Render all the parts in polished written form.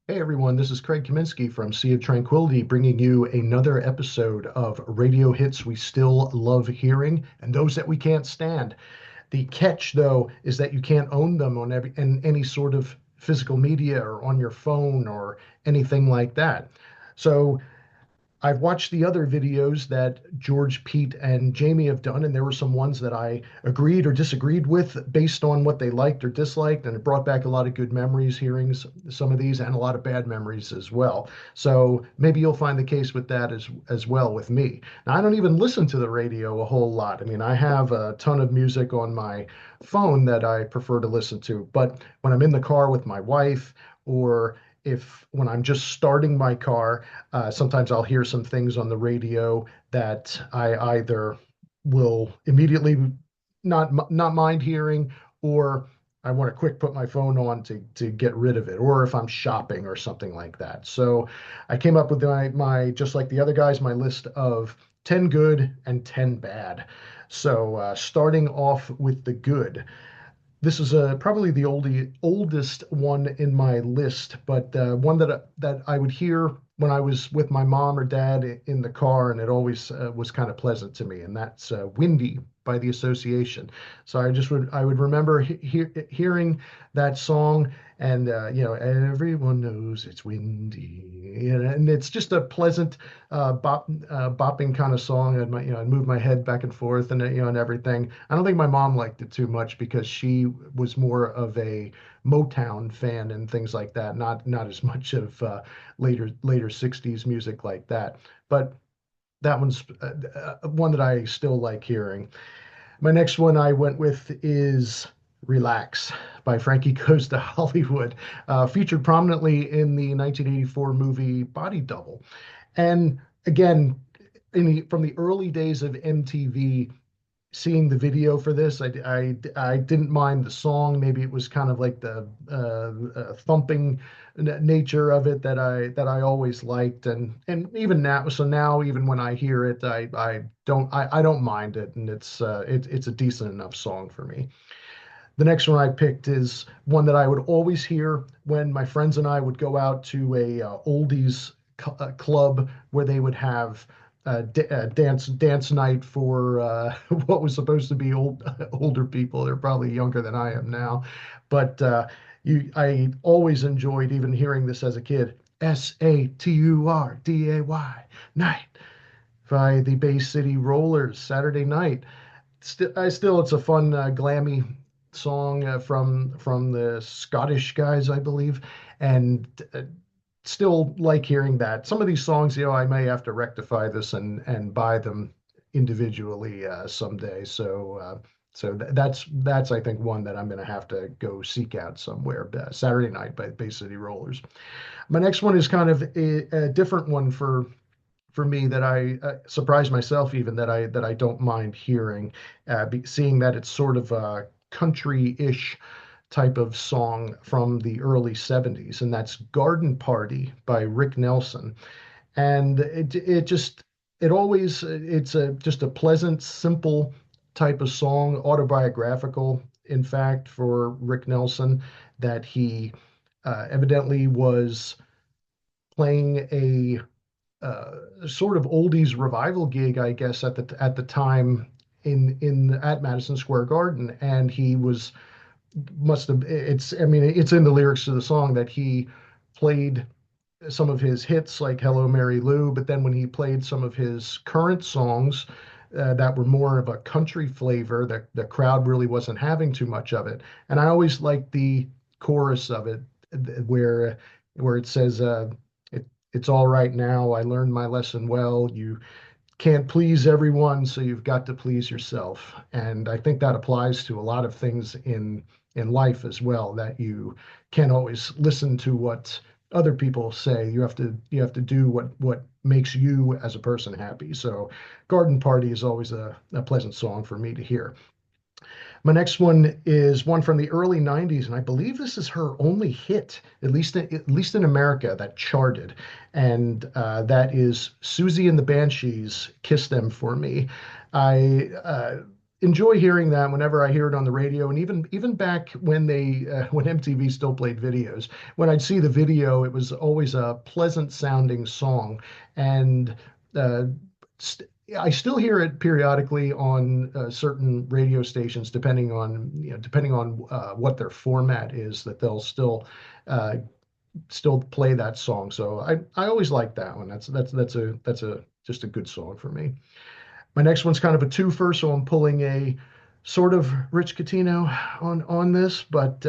Hey everyone, this is Craig Kaminski from Sea of Tranquility bringing you another episode of radio hits we still love hearing and those that we can't stand. The catch, though, is that you can't own them on any sort of physical media or on your phone or anything like that. So I've watched the other videos that George, Pete, and Jamie have done, and there were some ones that I agreed or disagreed with based on what they liked or disliked, and it brought back a lot of good memories hearing some of these and a lot of bad memories as well. So maybe you'll find the case with that as well with me. Now, I don't even listen to the radio a whole lot. I mean, I have a ton of music on my phone that I prefer to listen to, but when I'm in the car with my wife or if when I'm just starting my car, sometimes I'll hear some things on the radio that I either will immediately not mind hearing, or I want to quick put my phone on to get rid of it, or if I'm shopping or something like that. So I came up with my just like the other guys, my list of 10 good and 10 bad. So starting off with the good. This is probably the oldest one in my list, but one that I would hear when I was with my mom or dad in the car, and it always was kind of pleasant to me, and that's "Windy" by The Association. So I would remember hearing that song, and everyone knows it's windy, and it's just a pleasant bopping kind of song. I'd move my head back and forth, and and everything. I don't think my mom liked it too much because she was more of a Motown fan and things like that, not as much of later '60s music like that. But that one's one that I still like hearing. My next one I went with is Relax by Frankie Goes to Hollywood, featured prominently in the 1984 movie Body Double. And again, from the early days of MTV, seeing the video for this, I didn't mind the song. Maybe it was kind of like the thumping nature of it that I always liked, and even now. So now, even when I hear it, I don't mind it, and it's a decent enough song for me. The next one I picked is one that I would always hear when my friends and I would go out to a oldies club where they would have dance night for what was supposed to be older people. They're probably younger than I am now, but I always enjoyed even hearing this as a kid. Saturday night by the Bay City Rollers, Saturday night. It's a fun, glammy song from the Scottish guys, I believe, and still like hearing that. Some of these songs, I may have to rectify this and buy them individually someday. So that's I think one that I'm going to have to go seek out somewhere. Saturday Night by Bay City Rollers. My next one is kind of a different one for me that I surprise myself even that I don't mind hearing, seeing that it's sort of a country-ish type of song from the early '70s, and that's "Garden Party" by Rick Nelson. And it's a just a pleasant, simple type of song, autobiographical, in fact, for Rick Nelson, that he evidently was playing a sort of oldies revival gig, I guess, at the time in at Madison Square Garden, and he was must have it's I mean it's in the lyrics to the song that he played some of his hits like "Hello Mary Lou," but then when he played some of his current songs that were more of a country flavor, the crowd really wasn't having too much of it, and I always liked the chorus of it where it says. It's all right now. I learned my lesson well. You can't please everyone, so you've got to please yourself. And I think that applies to a lot of things in life as well, that you can't always listen to what other people say. You have to do what makes you as a person happy. So Garden Party is always a pleasant song for me to hear. My next one is one from the early '90s, and I believe this is her only hit, at least in America, that charted, and that is Susie and the Banshees, "Kiss Them for Me." I enjoy hearing that whenever I hear it on the radio, and even back when they when MTV still played videos. When I'd see the video, it was always a pleasant sounding song, and uh, st I still hear it periodically on certain radio stations, depending on what their format is, that they'll uh, still play that song. So I always like that one. That's a just a good song for me. My next one's kind of a twofer, so I'm pulling a sort of Rich Catino on this, but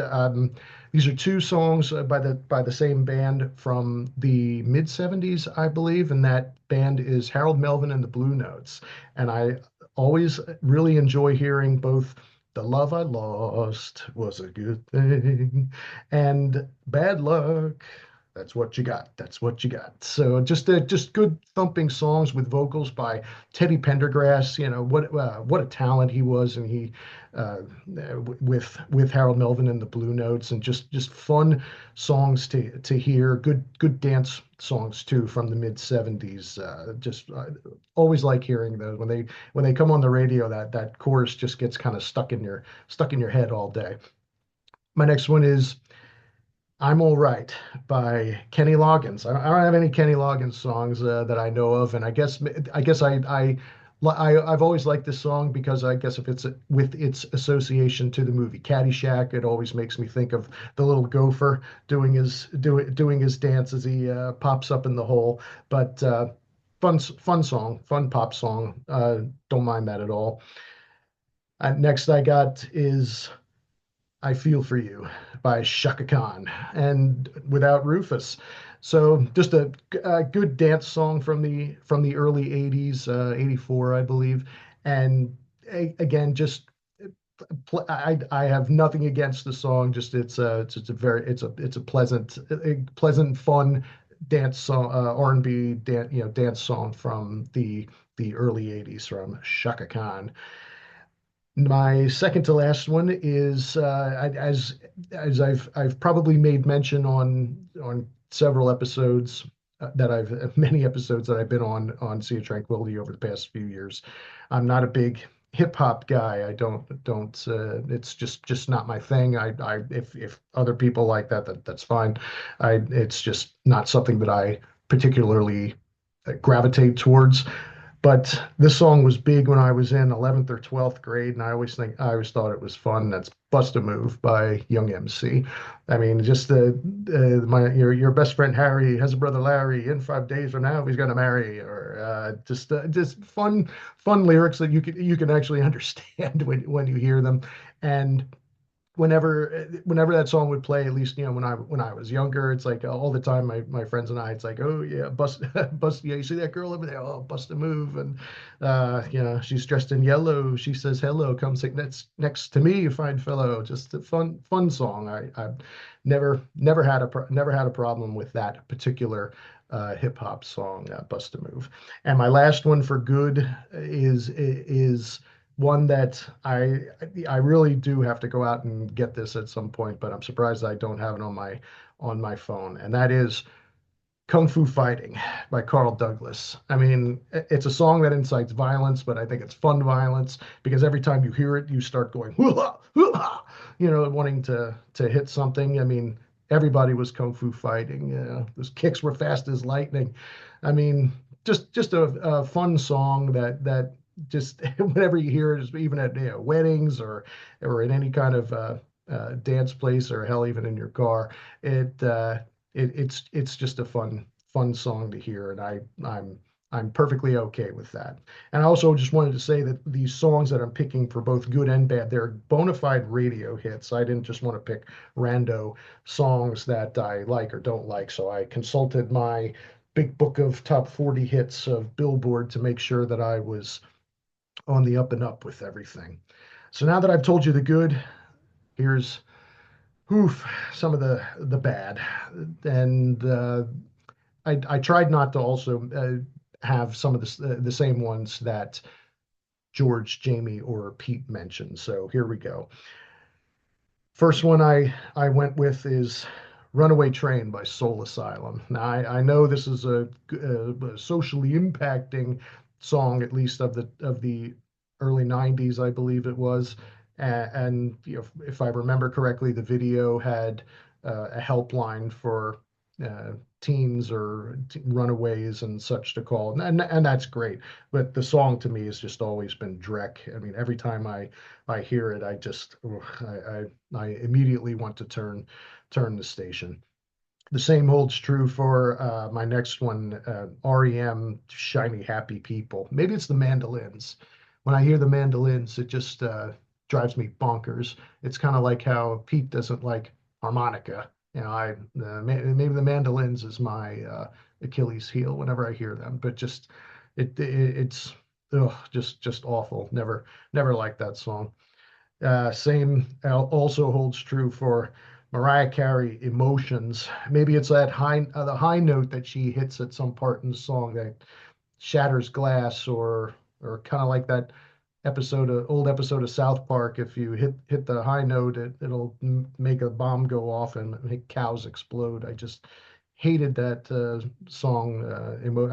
these are two songs by the same band from the mid '70s, I believe, and that band is Harold Melvin and the Blue Notes. And I always really enjoy hearing both "The Love I Lost Was a Good Thing" and "Bad Luck." That's what you got. That's what you got. So just good thumping songs with vocals by Teddy Pendergrass. What a talent he was, and he uh, with Harold Melvin and the Blue Notes, and just fun songs to hear. Good dance songs too from the mid '70s. Just always like hearing those when they come on the radio. That chorus just gets kind of stuck in your head all day. My next one is I'm All Right by Kenny Loggins. I don't have any Kenny Loggins songs that I know of, and I've always liked this song because I guess if it's with its association to the movie Caddyshack, it always makes me think of the little gopher doing his dance as he pops up in the hole. But fun song, fun pop song. Don't mind that at all. Next I got is I Feel for You by Shaka Khan and without Rufus. So just a good dance song from the early 80s, 84, I believe. And again, just I have nothing against the song. Just it's a pleasant, fun dance song, R&B dance song from the early 80s from Shaka Khan. My second to last one is as I've probably made mention on several episodes that I've many episodes that I've been on Sea of Tranquility over the past few years. I'm not a big hip hop guy. I don't it's just not my thing. I if other people like that's fine. I It's just not something that I particularly gravitate towards. But this song was big when I was in 11th or 12th grade, and I always thought it was fun. That's "Bust a Move" by Young MC. I mean, just my your best friend Harry has a brother Larry. In 5 days from now, he's gonna marry, or just fun lyrics that you can actually understand when you hear them. And whenever that song would play, at least when I was younger, it's like all the time my friends and I, it's like, oh yeah, bust, yeah, you see that girl over there, oh, bust a move. And she's dressed in yellow, she says hello, come sit next to me, you fine fellow. Just a fun song. I never had a problem with that particular hip hop song, "Bust a Move." And my last one for good is one that I really do have to go out and get this at some point, but I'm surprised I don't have it on my phone. And that is Kung Fu Fighting by Carl Douglas. I mean, it's a song that incites violence, but I think it's fun violence because every time you hear it, you start going, hoo-ha, hoo-ha, wanting to hit something. I mean, everybody was Kung Fu fighting. Those kicks were fast as lightning. I mean, just a fun song that just whenever you hear it, even at weddings or in any kind of dance place, or hell, even in your car, it's just a fun song to hear, and I'm perfectly okay with that. And I also just wanted to say that these songs that I'm picking for both good and bad, they're bona fide radio hits. I didn't just want to pick rando songs that I like or don't like. So I consulted my big book of top 40 hits of Billboard to make sure that I was on the up and up with everything. So now that I've told you the good, here's oof, some of the bad. And I tried not to also have some of the same ones that George, Jamie, or Pete mentioned. So here we go. First one I went with is "Runaway Train" by Soul Asylum. Now I know this is a socially impacting song, at least of the early 90s, I believe it was. And you know, if I remember correctly, the video had a helpline for uh, teens or runaways and such to call, and that's great. But the song to me has just always been Drek. I mean, every time I hear it, I just I immediately want to turn the station. The same holds true for my next one, REM, Shiny Happy People. Maybe it's the mandolins. When I hear the mandolins, it just drives me bonkers. It's kind of like how Pete doesn't like harmonica. You know, maybe the mandolins is my Achilles heel whenever I hear them, but just it's ugh, just awful. Never liked that song. Same also holds true for Mariah Carey, Emotions. Maybe it's that the high note that she hits at some part in the song that shatters glass, or kind of like that old episode of South Park. If you hit the high note, it'll make a bomb go off and make cows explode. I just hated that song.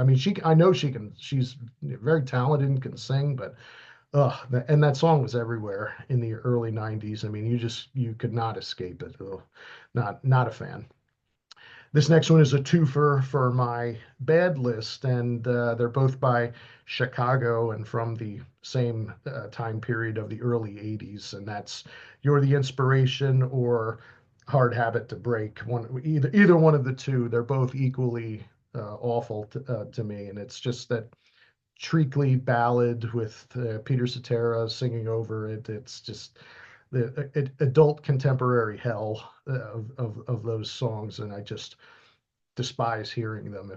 I mean, I know she's very talented and can sing, but and that song was everywhere in the early 90s. I mean, you could not escape it. Ugh, not a fan. This next one is a twofer for my bad list, and they're both by Chicago and from the same time period of the early 80s, and that's You're the Inspiration or Hard Habit to Break. Either one of the two, they're both equally awful to me, and it's just that treacly ballad with Peter Cetera singing over it. It's just the adult contemporary hell of those songs, and I just despise hearing them.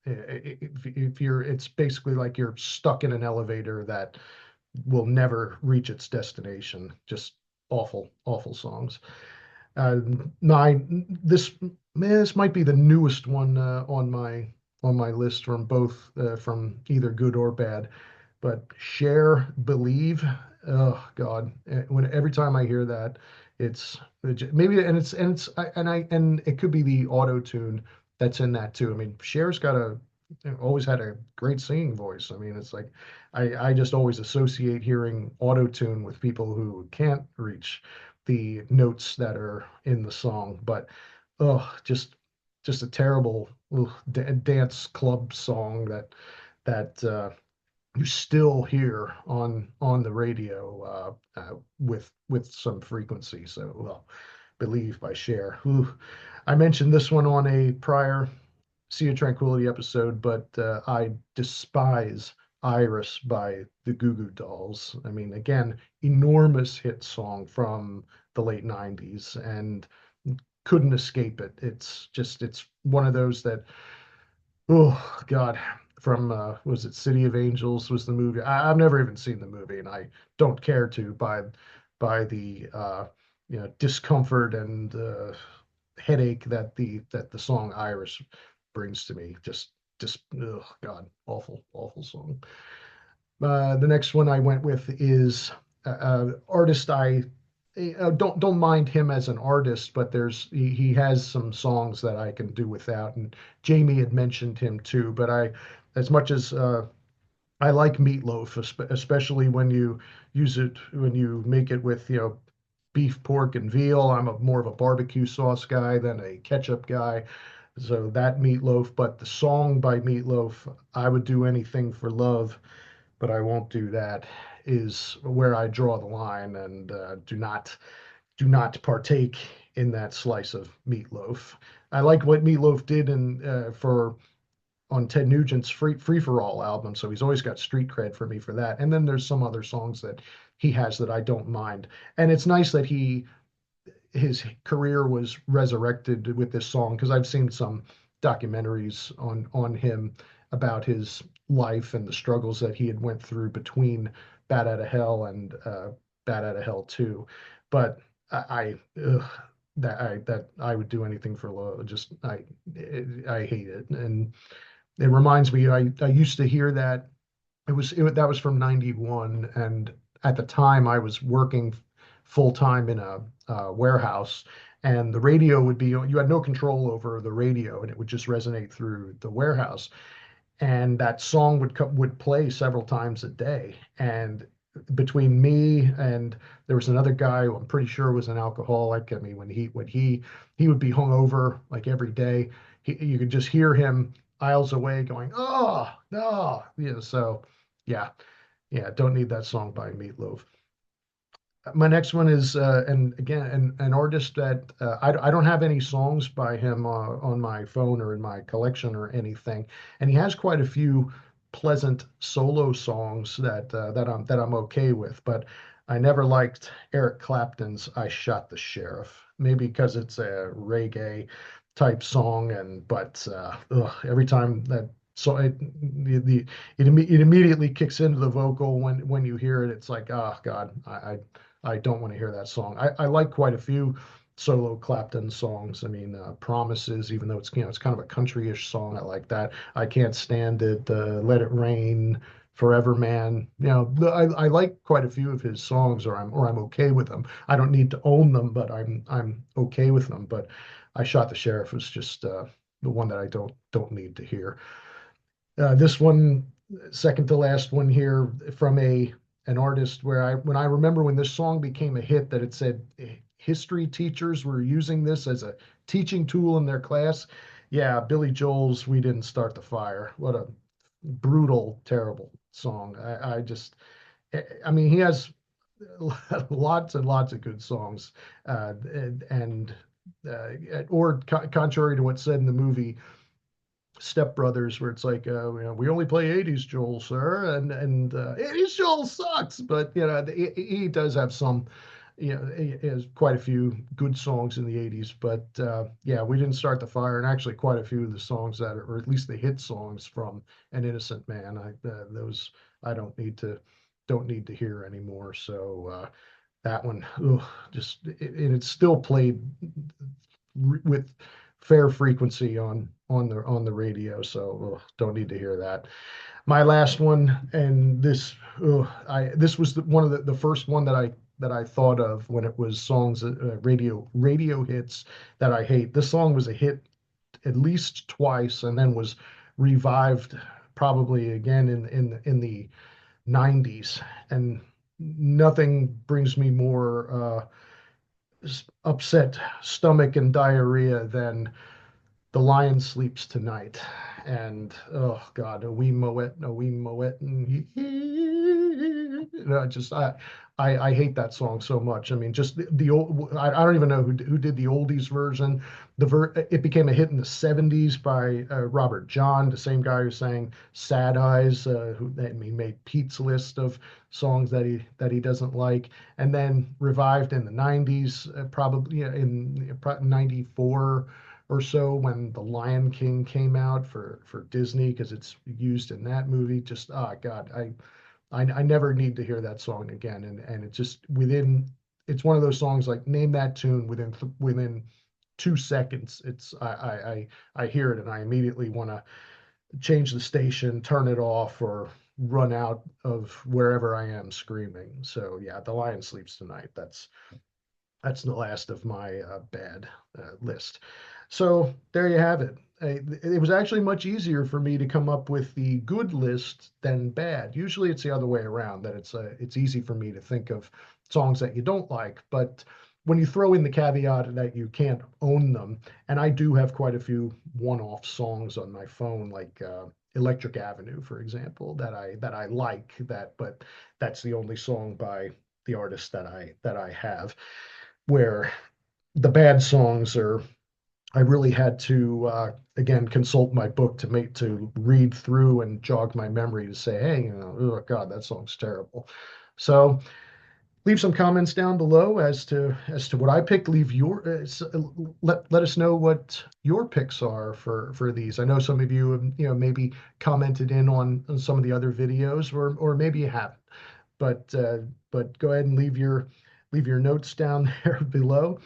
If you're, it's basically like you're stuck in an elevator that will never reach its destination. Just awful songs. Uh, Nine. This might be the newest one on my list from both from either good or bad. But Share, Believe. Oh God! Every time I hear that, maybe, and it could be the auto tune that's in that too. I mean, Cher's always had a great singing voice. I mean, it's like I just always associate hearing auto tune with people who can't reach the notes that are in the song. But oh, just a terrible dance club song that you still hear on the radio with some frequency. So, well, Believe by Cher. Ooh. I mentioned this one on a prior Sea of Tranquility episode, but I despise Iris by the Goo Goo Dolls. I mean, again, enormous hit song from the late 90s and couldn't escape it. It's one of those that, oh God, from was it City of Angels was the movie. I've never even seen the movie, and I don't care to by the discomfort and headache that the song Iris brings to me. Just oh God, awful song. The next one I went with is artist don't mind him as an artist, but he has some songs that I can do without. And Jamie had mentioned him too, but as much as I like meatloaf, especially when you make it with beef, pork, and veal. I'm more of a barbecue sauce guy than a ketchup guy. So that Meatloaf, but the song by Meatloaf, I would do anything for love, but I won't do that, is where I draw the line, and do not partake in that slice of meatloaf. I like what Meatloaf did for on Ted Nugent's Free for All album, so he's always got street cred for me for that. And then there's some other songs that he has that I don't mind, and it's nice that his career was resurrected with this song, because I've seen some documentaries on him about his life and the struggles that he had went through between Bat Out of Hell and Bat Out of Hell 2. But ugh, that I would do anything for love. Just I hate it, and it reminds me. I used to hear that that was from '91, and at the time I was working full time in a warehouse, and the radio would be you had no control over the radio, and it would just resonate through the warehouse, and that song would play several times a day, and between me and there was another guy who I'm pretty sure was an alcoholic. I mean, he would be hungover like every day. You could just hear him aisles away going, "Oh, no." Yeah, so yeah, yeah, don't need that song by Meatloaf. My next one is, and again, an artist that I don't have any songs by him on my phone or in my collection or anything, and he has quite a few pleasant solo songs that I'm okay with. But I never liked Eric Clapton's "I Shot the Sheriff," maybe because it's a reggae type song, and but ugh, every time that so it immediately kicks into the vocal when you hear it. It's like, oh God, I don't want to hear that song. I like quite a few solo Clapton songs. I mean, Promises, even though it's kind of a country-ish song, I like that. I Can't Stand It, Let It Rain, Forever Man. I like quite a few of his songs, or I'm okay with them. I don't need to own them, but I'm okay with them. But I Shot the Sheriff was just the one that I don't need to hear. This one, second to last one here from a an artist where I remember when this song became a hit that it said history teachers were using this as a teaching tool in their class. Yeah, Billy Joel's "We Didn't Start the Fire." What a brutal, terrible song. I mean, he has lots and lots of good songs, and or contrary to what's said in the movie Step Brothers, where it's like, we only play '80s Joel, sir, and '80s Joel sucks, but he does have some, he has quite a few good songs in the '80s, but yeah, we didn't start the fire, and actually quite a few of the songs that, or at least the hit songs from An Innocent Man, those I don't need to hear anymore. So that one, ugh, and it's still played with fair frequency on the radio. So ugh, don't need to hear that. My last one, and this was one of the first one that I thought of when it was songs, radio hits that I hate. This song was a hit at least twice, and then was revived probably again in the '90s, and nothing brings me more upset stomach and diarrhea than "The Lion Sleeps Tonight." And oh God, a wee moet, and just I hate that song so much. I mean, just the old. I don't even know who did the oldies version. It became a hit in the '70s by Robert John, the same guy who sang "Sad Eyes," he made Pete's list of songs that he doesn't like, and then revived in the '90s, probably in '94 or so when The Lion King came out for Disney, because it's used in that movie. Just God, I never need to hear that song again. And it just it's one of those songs like name that tune within 2 seconds. I hear it and I immediately want to change the station, turn it off, or run out of wherever I am screaming. So yeah, The Lion Sleeps Tonight. That's the last of my bad list. So there you have it. It was actually much easier for me to come up with the good list than bad. Usually it's the other way around, that it's easy for me to think of songs that you don't like. But when you throw in the caveat that you can't own them, and I do have quite a few one-off songs on my phone, like Electric Avenue, for example, that I like, but that's the only song by the artist that I have, where the bad songs are, I really had to again consult my book to read through and jog my memory to say, hey, oh God, that song's terrible. So leave some comments down below as to what I picked. Leave your let us know what your picks are for these. I know some of you have, maybe commented in on some of the other videos, or maybe you haven't. But go ahead and leave your notes down there below.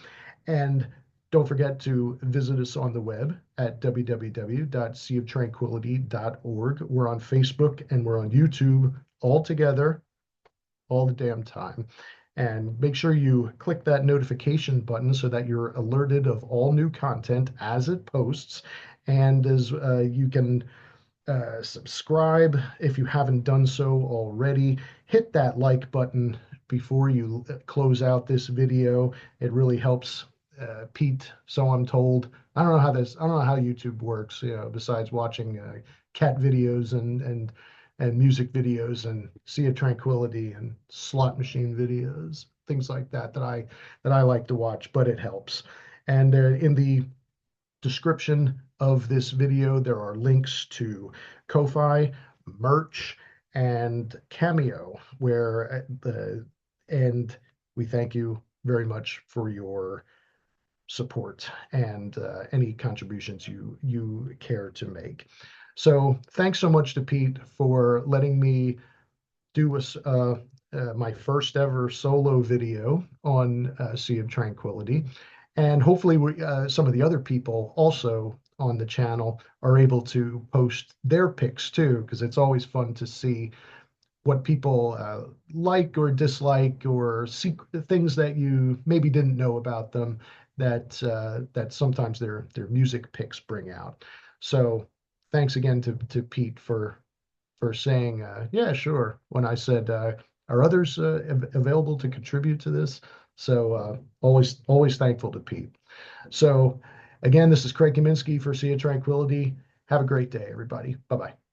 And don't forget to visit us on the web at www.seaoftranquility.org. We're on Facebook and we're on YouTube all together, all the damn time. And make sure you click that notification button so that you're alerted of all new content as it posts. And as you can subscribe if you haven't done so already. Hit that like button before you close out this video. It really helps Pete, so I'm told. I don't know how YouTube works, besides watching cat videos and music videos and Sea of Tranquility and slot machine videos, things like that that I like to watch, but it helps. And in the description of this video, there are links to Ko-Fi, merch, and Cameo, where and we thank you very much for your support and any contributions you care to make. So thanks so much to Pete for letting me do my first ever solo video on Sea of Tranquility. And hopefully some of the other people also on the channel are able to post their picks too, because it's always fun to see what people like or dislike, or things that you maybe didn't know about them that sometimes their music picks bring out. So thanks again to Pete for saying, yeah, sure, when I said, are others available to contribute to this? So always thankful to Pete. So again, this is Craig Kaminski for Sea of Tranquility. Have a great day, everybody. Bye-bye.